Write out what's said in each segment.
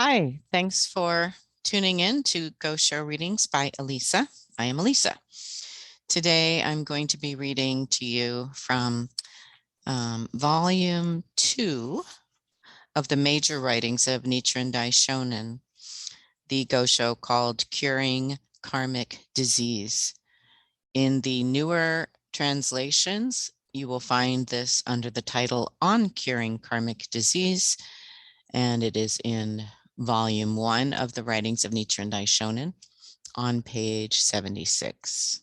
Hi, thanks for tuning in to Gosho Readings by Elisa. I am Elisa. Today I'm going to be reading to you from Volume 2 of the major writings of Nichiren Daishonin, the Gosho called Curing Karmic Disease. In the newer translations, you will find this under the title On Curing Karmic Disease, and it is in Volume 1 of the writings of Nichiren Daishonin on page 76.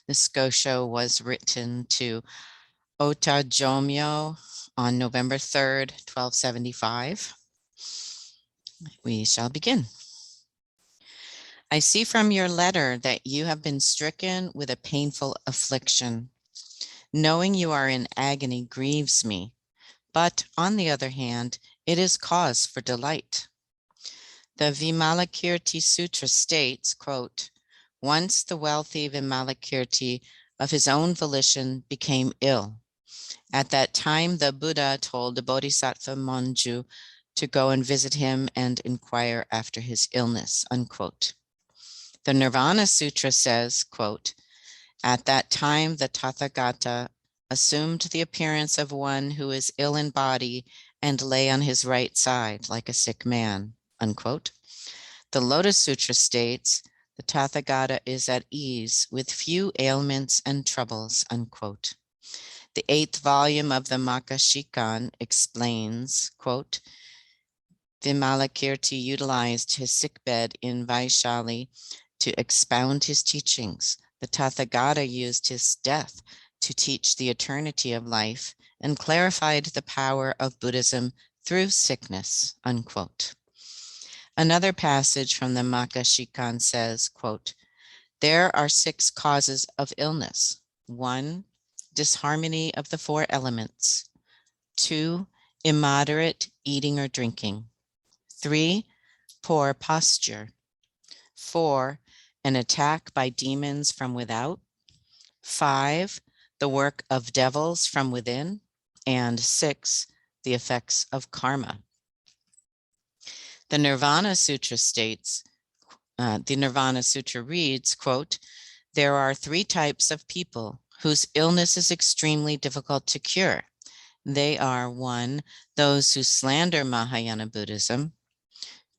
This Gosho was written to Ota Jomyo on November 3rd, 1275. We shall begin. I see from your letter that you have been stricken with a painful affliction. Knowing you are in agony grieves me, but on the other hand, it is cause for delight. The Vimalakirti Sutra states, quote, once the wealthy Vimalakirti of his own volition became ill. At that time, the Buddha told the Bodhisattva Monju to go and visit him and inquire after his illness, unquote. The Nirvana Sutra says, quote, at that time, the Tathagata assumed the appearance of one who is ill in body and lay on his right side like a sick man, unquote. The Lotus Sutra states, the Tathagata is at ease with few ailments and troubles, unquote. The 8th volume of the Makashikan explains, quote, Vimalakirti utilized his sickbed in Vaishali to expound his teachings. The Tathagata used his death to teach the eternity of life and clarified the power of Buddhism through sickness, unquote. Another passage from the Makashikan says, quote, there are 6 causes of illness. 1, disharmony of the 4 elements. 2, immoderate eating or drinking. 3, poor posture. 4, an attack by demons from without. 5, the work of devils from within. And 6, the effects of karma. The Nirvana Sutra states, the Nirvana Sutra reads, quote, there are 3 types of people whose illness is extremely difficult to cure. They are 1, those who slander Mahayana Buddhism.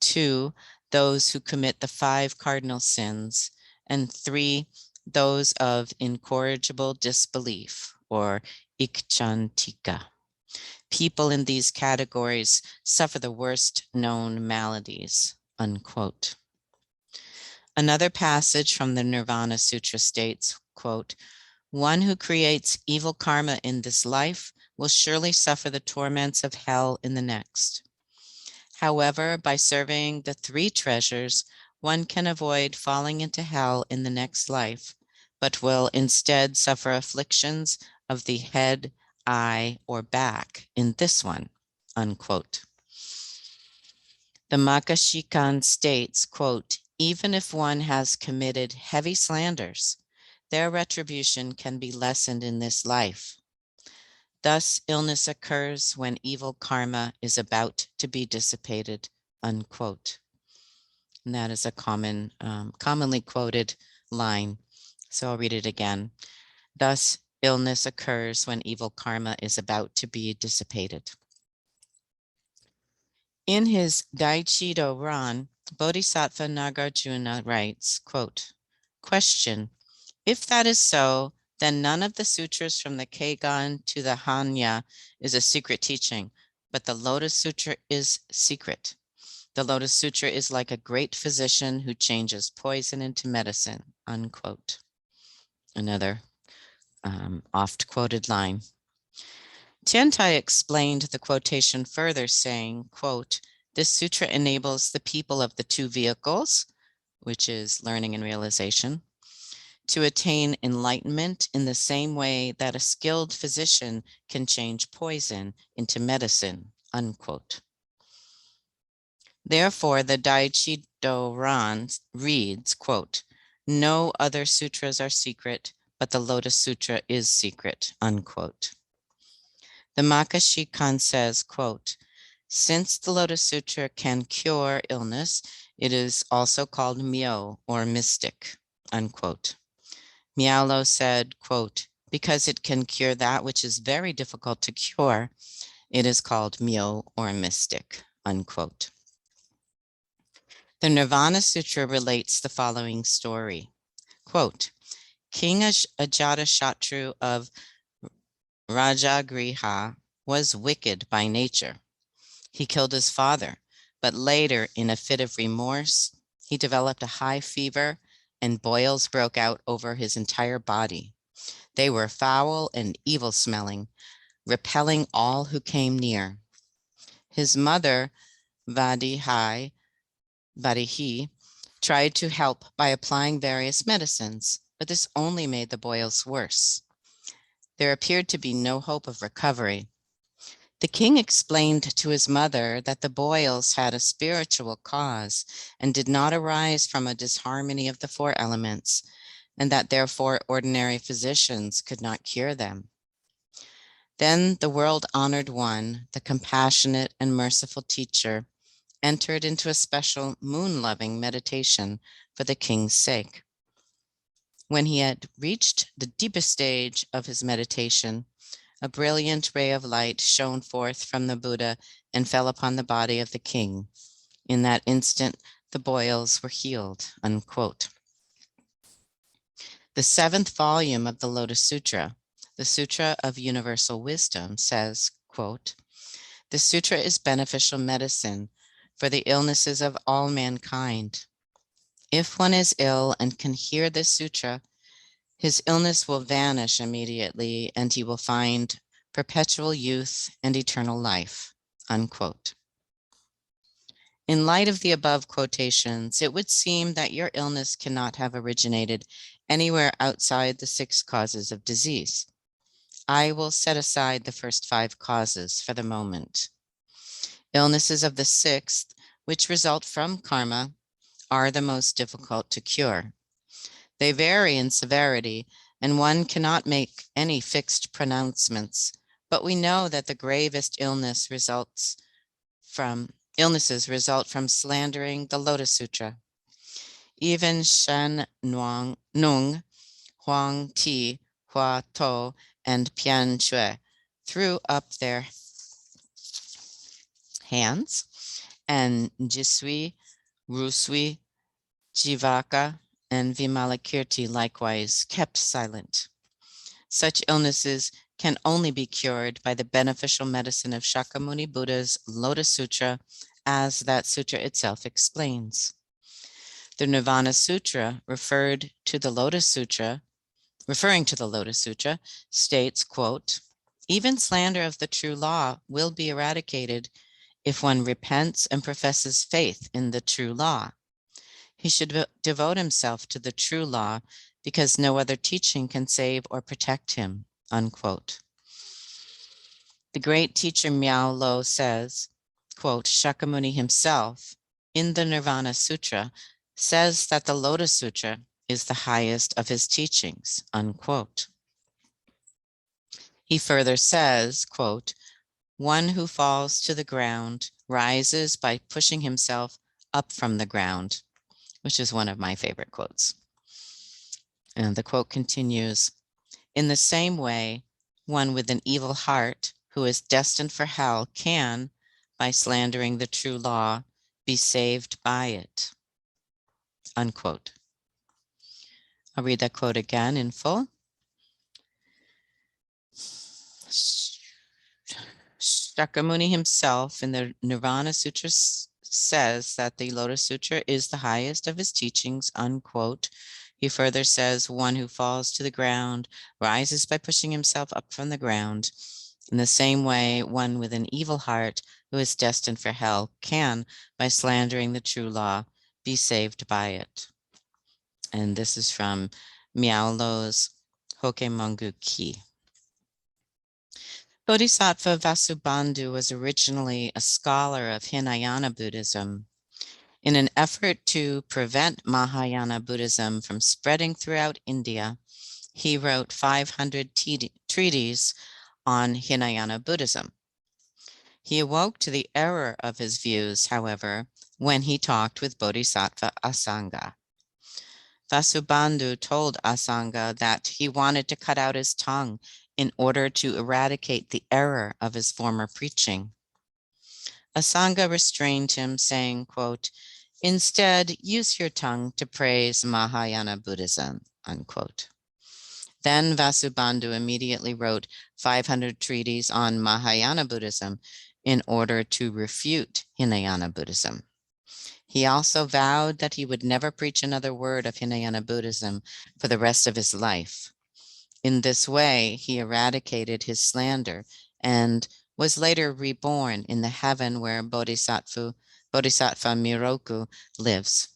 2, those who commit the 5 cardinal sins. And 3, those of incorrigible disbelief, or ikchantika. People in these categories suffer the worst known maladies, unquote. Another passage from the Nirvana Sutra states, quote, one who creates evil karma in this life will surely suffer the torments of hell in the next. However, by serving the 3 treasures, one can avoid falling into hell in the next life, but will instead suffer afflictions of the head, eye, or back in this one, unquote. The Makashikan states, quote, even if one has committed heavy slanders, their retribution can be lessened in this life. Thus, illness occurs when evil karma is about to be dissipated, unquote. And that is a commonly quoted line. So I'll read it again. Thus, illness occurs when evil karma is about to be dissipated. In his Daichido Ran, Bodhisattva Nagarjuna writes, quote, question, if that is so, then none of the sutras from the Keigan to the Hanya is a secret teaching, but the Lotus Sutra is secret. The Lotus Sutra is like a great physician who changes poison into medicine, unquote. Another oft-quoted line. Tiantai explained the quotation further, saying, quote, this sutra enables the people of the 2 vehicles, which is learning and realization, to attain enlightenment in the same way that a skilled physician can change poison into medicine, unquote. Therefore, the Daichido Ran reads, quote, no other sutras are secret, but the Lotus Sutra is secret, unquote. The Makashikan says, quote, Since the Lotus Sutra can cure illness, it is also called Myo or mystic, unquote. Miao said, quote, because it can cure that which is very difficult to cure, it is called Myo or mystic, unquote. The Nirvana Sutra relates the following story. Quote, King Ajatashatru of Rajagriha was wicked by nature. He killed his father, but later, in a fit of remorse, he developed a high fever and boils broke out over his entire body. They were foul and evil-smelling, repelling all who came near. His mother, Vadihi, tried to help by applying various medicines, but this only made the boils worse. There appeared to be no hope of recovery. The king explained to his mother that the boils had a spiritual cause and did not arise from a disharmony of the four elements, and that therefore ordinary physicians could not cure them. Then the world-honored one, the compassionate and merciful teacher, entered into a special moon-loving meditation for the king's sake. When he had reached the deepest stage of his meditation, a brilliant ray of light shone forth from the Buddha and fell upon the body of the king. In that instant, the boils were healed, unquote. The 7th volume of the Lotus Sutra, the Sutra of Universal Wisdom, says, quote, "This sutra is beneficial medicine for the illnesses of all mankind. If one is ill and can hear this sutra, his illness will vanish immediately and he will find perpetual youth and eternal life," unquote. In light of the above quotations, it would seem that your illness cannot have originated anywhere outside the 6 causes of disease. I will set aside the first 5 causes for the moment. Illnesses of the 6th, which result from karma, are the most difficult to cure. They vary in severity, and one cannot make any fixed pronouncements, but we know that the gravest illnesses result from slandering the Lotus Sutra. Even Shen Nung, Huang Ti, Hua To, and Pian Shui threw up their hands, and Jisui, Rusui, Jivaka, and Vimalakirti likewise kept silent. Such illnesses can only be cured by the beneficial medicine of Shakyamuni Buddha's Lotus Sutra, as that sutra itself explains. The Nirvana Sutra, referring to the Lotus Sutra, states, quote, "Even slander of the true law will be eradicated if one repents and professes faith in the true law. He should devote himself to the true law because no other teaching can save or protect him," unquote. The great teacher Miao Lo says, quote, "Shakyamuni himself in the Nirvana Sutra says that the Lotus Sutra is the highest of his teachings," unquote. He further says, quote, "One who falls to the ground rises by pushing himself up from the ground," which is one of my favorite quotes. And the quote continues, "In the same way, one with an evil heart who is destined for hell can, by slandering the true law, be saved by it," unquote. I'll read that quote again in full. Shakyamuni himself in the Nirvana Sutra says that the Lotus Sutra is the highest of his teachings, unquote. He further says, "One who falls to the ground rises by pushing himself up from the ground. In the same way, one with an evil heart who is destined for hell can, by slandering the true law, be saved by it." And this is from Miao Lo's Hokemongu Ki. Bodhisattva Vasubandhu was originally a scholar of Hinayana Buddhism. In an effort to prevent Mahayana Buddhism from spreading throughout India, he wrote 500 treatises on Hinayana Buddhism. He awoke to the error of his views, however, when he talked with Bodhisattva Asanga. Vasubandhu told Asanga that he wanted to cut out his tongue in order to eradicate the error of his former preaching. Asanga restrained him, saying, quote, "Instead, use your tongue to praise Mahayana Buddhism," unquote. Then Vasubandhu immediately wrote 500 treatises on Mahayana Buddhism in order to refute Hinayana Buddhism. He also vowed that he would never preach another word of Hinayana Buddhism for the rest of his life. In this way, he eradicated his slander and was later reborn in the heaven where Bodhisattva Miroku lives.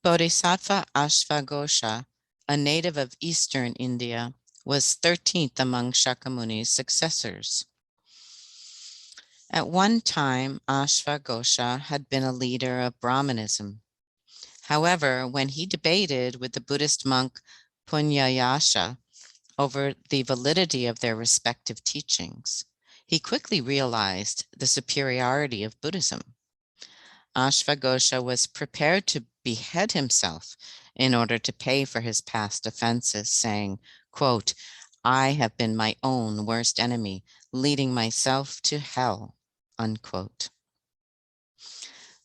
Bodhisattva Ashvagosha, a native of eastern India, was 13th among Shakyamuni's successors. At one time, Ashvagosha had been a leader of Brahmanism. However, when he debated with the Buddhist monk Punyayasha over the validity of their respective teachings, he quickly realized the superiority of Buddhism. Ashvagosha was prepared to behead himself in order to pay for his past offenses, saying, quote, "I have been my own worst enemy, leading myself to hell," unquote.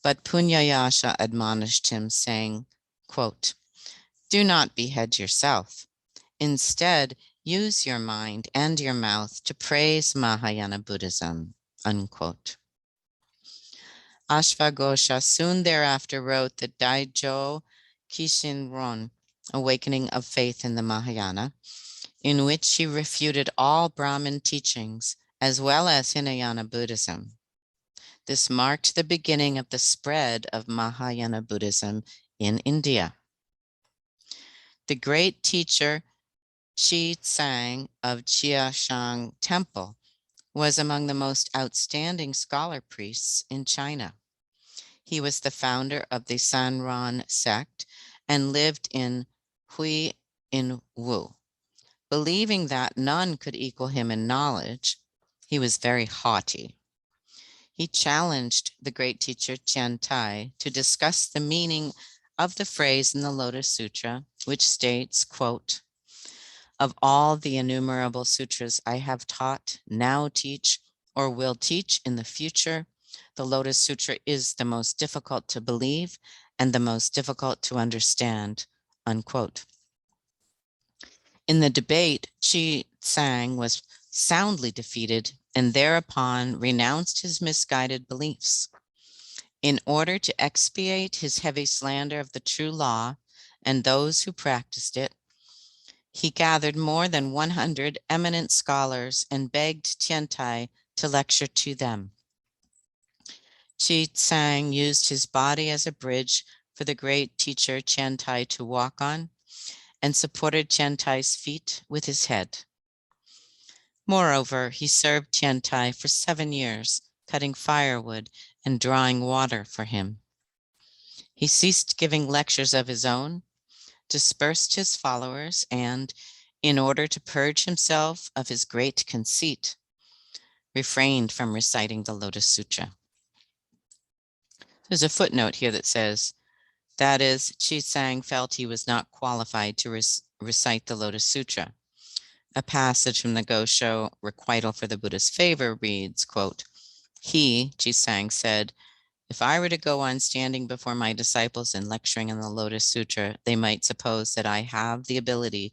But Punyayasha admonished him, saying, quote, "Do not behead yourself. Instead, use your mind and your mouth to praise Mahayana Buddhism," unquote. Ashvagosha soon thereafter wrote the Daijo Kishinron, Awakening of Faith in the Mahayana, in which he refuted all Brahmin teachings as well as Hinayana Buddhism. This marked the beginning of the spread of Mahayana Buddhism in India. The great teacher Chi Tsang of Chiashang Temple was among the most outstanding scholar priests in China. He was the founder of the Sanron sect and lived in Hui in Wu. Believing that none could equal him in knowledge, he was very haughty. He challenged the great teacher Tian Tai to discuss the meaning of the phrase in the Lotus Sutra, which states, quote, "Of all the innumerable sutras I have taught, now teach, or will teach in the future, the Lotus Sutra is the most difficult to believe and the most difficult to understand," unquote. In the debate, Chi Tsang was soundly defeated and thereupon renounced his misguided beliefs. In order to expiate his heavy slander of the true law and those who practiced it, he gathered more than 100 eminent scholars and begged Tiantai to lecture to them. Chi Tsang used his body as a bridge for the great teacher Tiantai to walk on and supported Tiantai's feet with his head. Moreover, he served Tiantai for 7 years, cutting firewood and drawing water for him. He ceased giving lectures of his own, dispersed his followers, and, in order to purge himself of his great conceit, refrained from reciting the Lotus Sutra. There's a footnote here that says, that is, Chi Tsang felt he was not qualified to recite the Lotus Sutra. A passage from the Gosho Requital for the Buddha's Favor reads, quote, "He, Chi Tsang, said, if I were to go on standing before my disciples and lecturing on the Lotus Sutra, they might suppose that I have the ability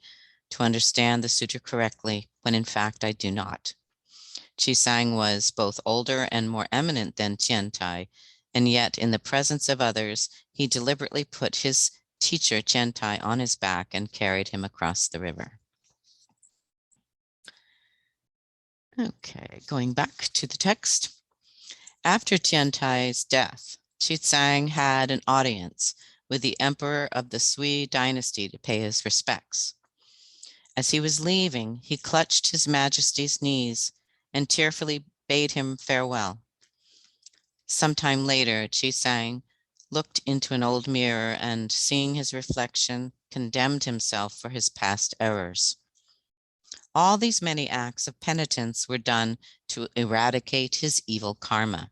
to understand the sutra correctly, when in fact I do not." Chi Tsang was both older and more eminent than Tiantai, and yet in the presence of others, he deliberately put his teacher Tiantai on his back and carried him across the river. Okay, going back to the text. After Tiantai's death, Chi Tsang had an audience with the emperor of the Sui dynasty to pay his respects. As he was leaving, he clutched his majesty's knees and tearfully bade him farewell. Sometime later, Chi Tsang looked into an old mirror and, seeing his reflection, condemned himself for his past errors. All these many acts of penitence were done to eradicate his evil karma.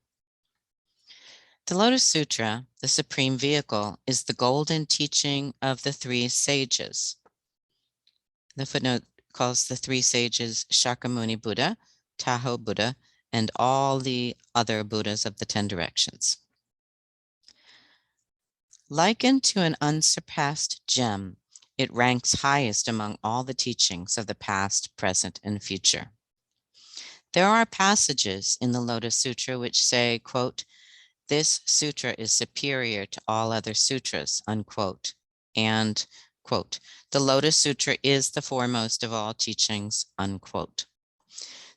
The Lotus Sutra, the supreme vehicle, is the golden teaching of the three sages. The footnote calls the three sages Shakyamuni Buddha, Taho Buddha, and all the other Buddhas of the 10 directions. Likened to an unsurpassed gem, it ranks highest among all the teachings of the past, present, and future. There are passages in the Lotus Sutra which say, quote, "This sutra is superior to all other sutras," unquote, and, quote, "The Lotus Sutra is the foremost of all teachings," unquote.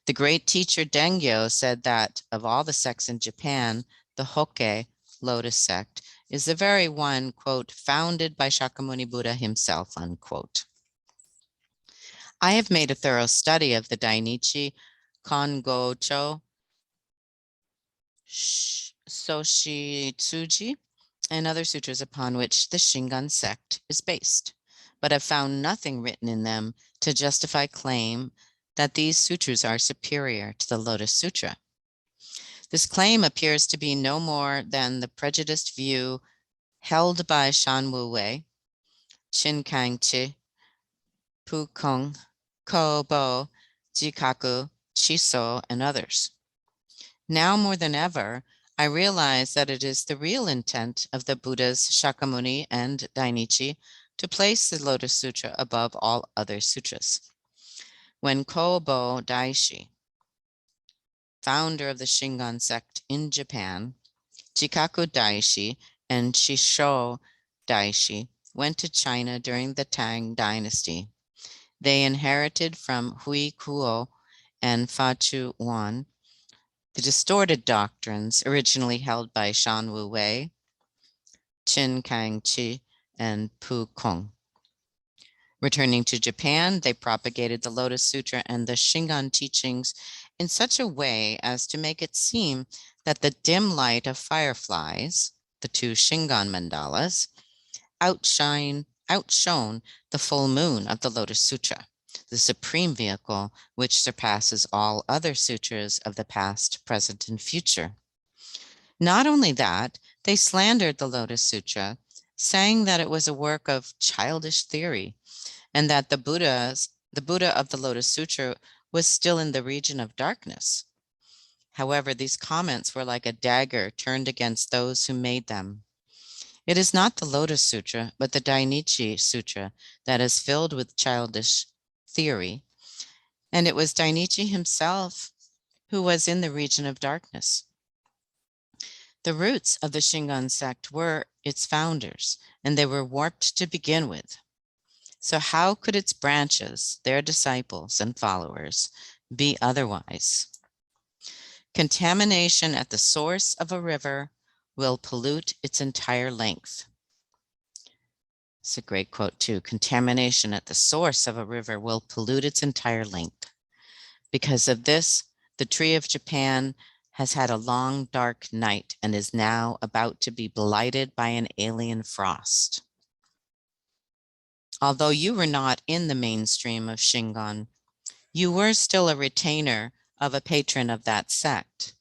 The great teacher Dengyo said that of all the sects in Japan, the Hokke Lotus sect is the very one, quote, "founded by Shakyamuni Buddha himself," unquote. I have made a thorough study of the Dainichi Kongocho Soshitsuji and other sutras upon which the Shingon sect is based, but have found nothing written in them to justify claim that these sutras are superior to the Lotus Sutra. This claim appears to be no more than the prejudiced view held by Shan Wu Wei, Qin Kang Chi, Pu Kong, Ko Bo, Jikaku, Chiso, and others. Now more than ever, I realize that it is the real intent of the Buddhas Shakyamuni and Dainichi to place the Lotus Sutra above all other sutras. When Kobo Daishi, founder of the Shingon sect in Japan, Jikaku Daishi, and Shisho Daishi went to China during the Tang Dynasty, they inherited from Hui Kuo and Fa Chu Wan the distorted doctrines originally held by Shan Wu Wei, Qin Kang Chi, and Pu Kong. Returning to Japan, they propagated the Lotus Sutra and the Shingon teachings in such a way as to make it seem that the dim light of fireflies, the 2 Shingon mandalas, outshone the full moon of the Lotus Sutra, the supreme vehicle which surpasses all other sutras of the past, present, and future. Not only that, they slandered the Lotus Sutra, saying that it was a work of childish theory, and that the Buddha of the Lotus Sutra was still in the region of darkness. However, these comments were like a dagger turned against those who made them. It is not the Lotus Sutra, but the Dainichi Sutra that is filled with childish theory, and it was Dainichi himself who was in the region of darkness. The roots of the Shingon sect were its founders, and they were warped to begin with. So how could its branches, their disciples and followers, be otherwise? Contamination at the source of a river will pollute its entire length. It's a great quote too. Contamination at the source of a river will pollute its entire length. Because of this, the tree of Japan has had a long, dark night and is now about to be blighted by an alien frost. Although you were not in the mainstream of Shingon, you were still a retainer of a patron of that sect.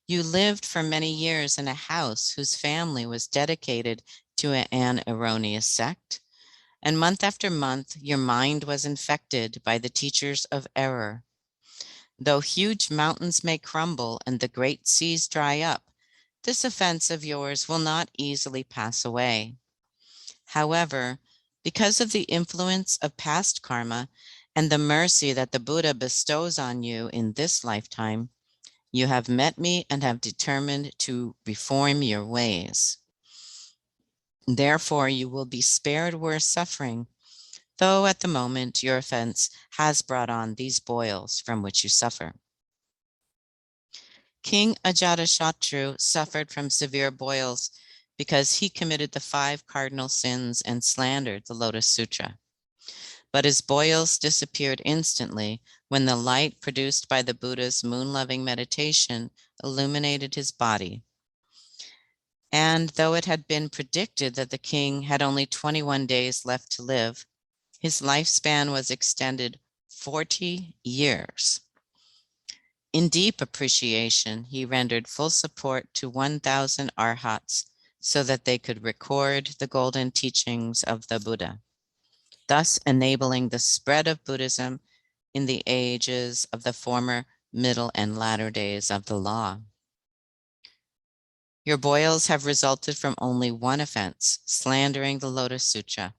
You lived for many years in a house whose family was dedicated to an erroneous sect, and month after month your mind was infected by the teachers of error. Though huge mountains may crumble and the great seas dry up, this offense of yours will not easily pass away. However, because of the influence of past karma and the mercy that the Buddha bestows on you in this lifetime, you have met me and have determined to reform your ways. Therefore, you will be spared worse suffering, though at the moment your offense has brought on these boils from which you suffer. King Ajatashatru suffered from severe boils because he committed the 5 cardinal sins and slandered the Lotus Sutra. But his boils disappeared instantly when the light produced by the Buddha's moon-loving meditation illuminated his body. And though it had been predicted that the king had only 21 days left to live, his lifespan was extended 40 years. In deep appreciation, he rendered full support to 1,000 arhats so that they could record the golden teachings of the Buddha, thus enabling the spread of Buddhism in the ages of the former, middle, and latter days of the law. Your boils have resulted from only one offense, slandering the Lotus Sutra.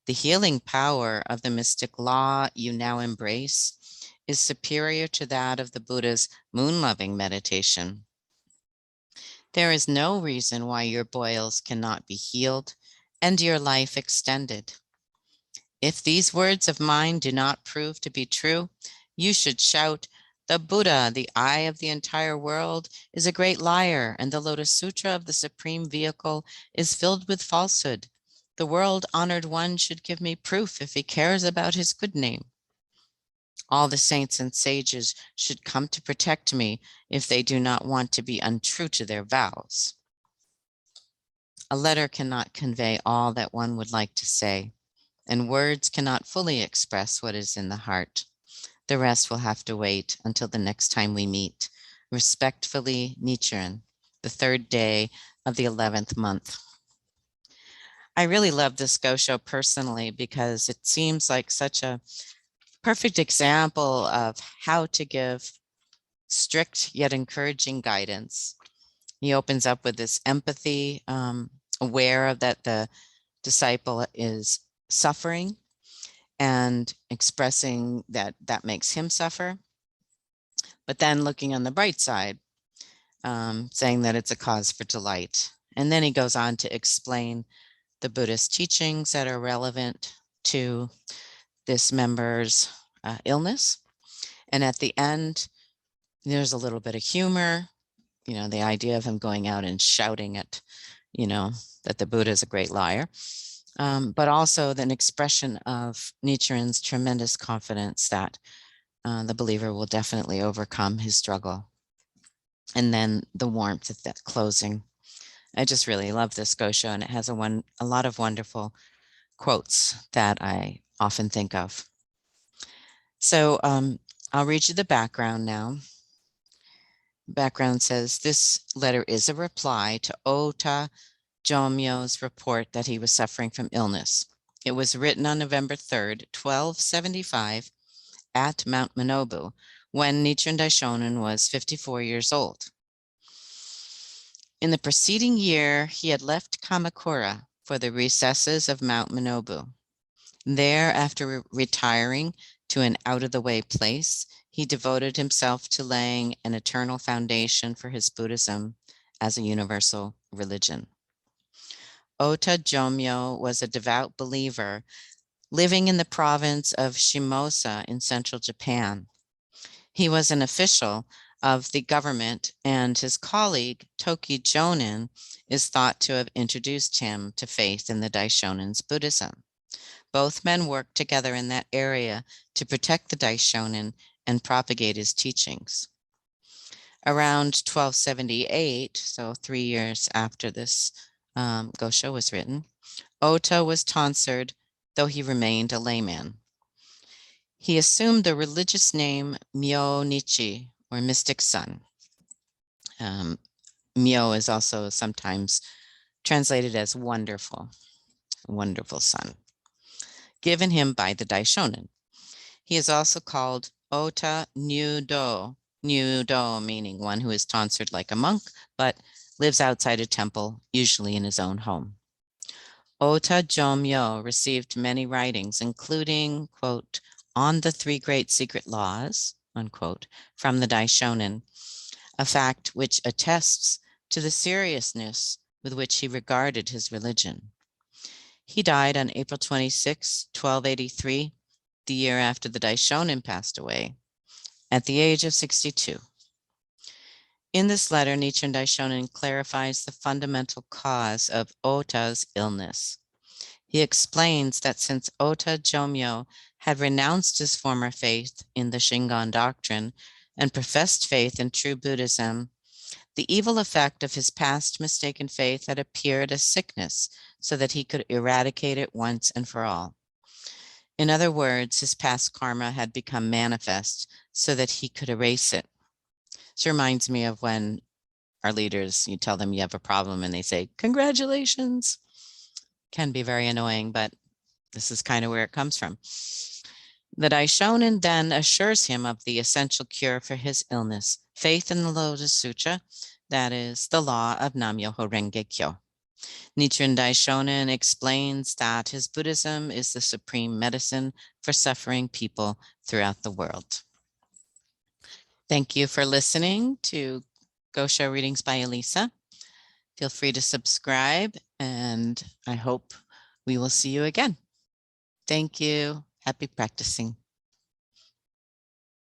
The healing power of the mystic law you now embrace is superior to that of the Buddha's moon-loving meditation. There is no reason why your boils cannot be healed and your life extended. If these words of mine do not prove to be true, you should shout, "The Buddha, the eye of the entire world, is a great liar, and the Lotus Sutra of the Supreme Vehicle is filled with falsehood. The world-honored one should give me proof if he cares about his good name. All the saints and sages should come to protect me if they do not want to be untrue to their vows." A letter cannot convey all that one would like to say, and words cannot fully express what is in the heart. The rest will have to wait until the next time we meet. Respectfully, Nichiren, the 3rd day of the 11th month. I really love this Gosho personally because it seems like such a perfect example of how to give strict yet encouraging guidance. He opens up with this empathy, aware that the disciple is suffering and expressing that that makes him suffer, but then looking on the bright side, saying that it's a cause for delight. And then he goes on to explain the Buddhist teachings that are relevant to this member's illness. And at the end, there's a little bit of humor, the idea of him going out and shouting at, that the Buddha is a great liar. But also an expression of Nichiren's tremendous confidence that the believer will definitely overcome his struggle. And then the warmth of that closing. I just really love this Gosho, and it has a lot of wonderful quotes that I often think of. So I'll read you the background now. Background says, this letter is a reply to Ota Jomyo's report that he was suffering from illness. It was written on November 3rd, 1275 at Mount Minobu, when Nichiren Daishonin was 54 years old. In the preceding year, he had left Kamakura for the recesses of Mount Minobu. There, after retiring to an out-of-the-way place, he devoted himself to laying an eternal foundation for his Buddhism as a universal religion. Ota Jomyo was a devout believer living in the province of Shimosa in central Japan. He was an official of the government, and his colleague, Toki Jonin, is thought to have introduced him to faith in the Daishonin's Buddhism. Both men worked together in that area to protect the Daishonin and propagate his teachings. Around 1278, so 3 years after this Gosho was written, Ota was tonsured, though he remained a layman. He assumed the religious name Myo-nichi, or mystic son. Myo is also sometimes translated as wonderful, wonderful son, given him by the Daishonin. He is also called Ota Nyudo, Nyudo meaning one who is tonsured like a monk, but lives outside a temple, usually in his own home. Ota Jomyo received many writings, including, quote, on the 3 great secret laws, unquote, from the Daishonin, a fact which attests to the seriousness with which he regarded his religion. He died on April 26, 1283, the year after the Daishonin passed away, at the age of 62. In this letter, Nichiren Daishonin clarifies the fundamental cause of Ota's illness. He explains that since Ota Jomyo had renounced his former faith in the Shingon doctrine and professed faith in true Buddhism, the evil effect of his past mistaken faith had appeared as sickness so that he could eradicate it once and for all. In other words, his past karma had become manifest so that he could erase it. This reminds me of when our leaders, you tell them you have a problem and they say, congratulations. Can be very annoying, but this is kind of where it comes from. The Daishonin then assures him of the essential cure for his illness, faith in the Lotus Sutra, that is the law of Nam-myoho Renge Kyo. Nichiren Daishonin explains that his Buddhism is the supreme medicine for suffering people throughout the world. Thank you for listening to Gosho Readings by Elisa. Feel free to subscribe, and I hope we will see you again. Thank you. Happy practicing.